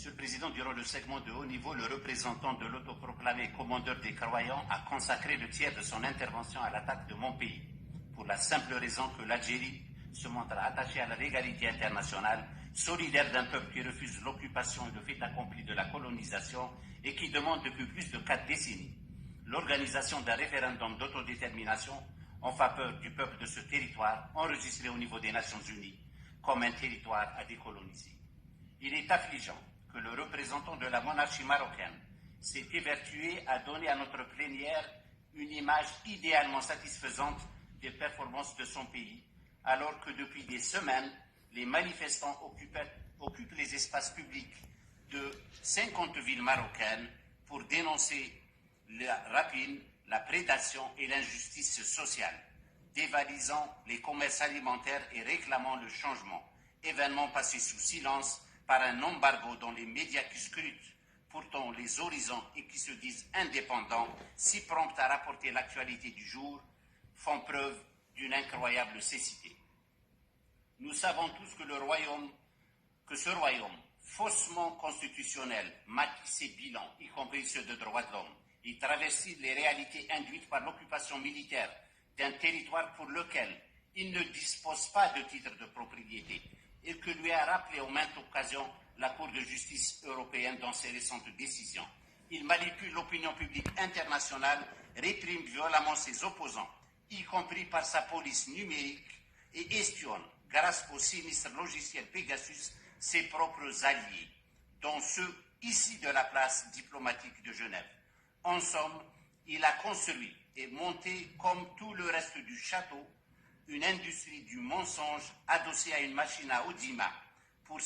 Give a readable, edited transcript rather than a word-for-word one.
Monsieur le Président, durant le segment de haut niveau, le représentant de l'autoproclamé commandeur des croyants a consacré le tiers de son intervention à l'attaque de mon pays, pour la simple raison que l'Algérie se montre attachée à la légalité internationale, solidaire d'un peuple qui refuse l'occupation et le fait accompli de la colonisation et qui demande depuis plus de 4 décennies l'organisation d'un référendum d'autodétermination en faveur du peuple de ce territoire enregistré au niveau des Nations Unies comme un territoire à décoloniser. Il est affligeant que le représentant de la monarchie marocaine s'est évertué à donner à notre plénière une image idéalement satisfaisante des performances de son pays, alors que depuis des semaines, les manifestants occupent les espaces publics de 50 villes marocaines pour dénoncer la rapine, la prédation et l'injustice sociale, dévalisant les commerces alimentaires et réclamant le changement, événement passé sous silence par un embargo dont les médias qui scrutent pourtant les horizons et qui se disent indépendants, si prompts à rapporter l'actualité du jour, font preuve d'une incroyable cécité. Nous savons tous que ce royaume, faussement constitutionnel, maquille ses bilans, y compris ceux de droits de l'homme, et traverse les réalités induites par l'occupation militaire d'un territoire pour lequel il ne dispose pas de titre de propriété et que lui a rappelé aux maintes occasions la Cour de justice européenne dans ses récentes décisions. Il manipule l'opinion publique internationale, réprime violemment ses opposants, y compris par sa police numérique, et espionne, grâce au sinistre logiciel Pegasus, ses propres alliés, dont ceux ici de la place diplomatique de Genève. En somme, il a construit et monté, comme tout le reste du château, une industrie du mensonge adossée à une machine à audimat pour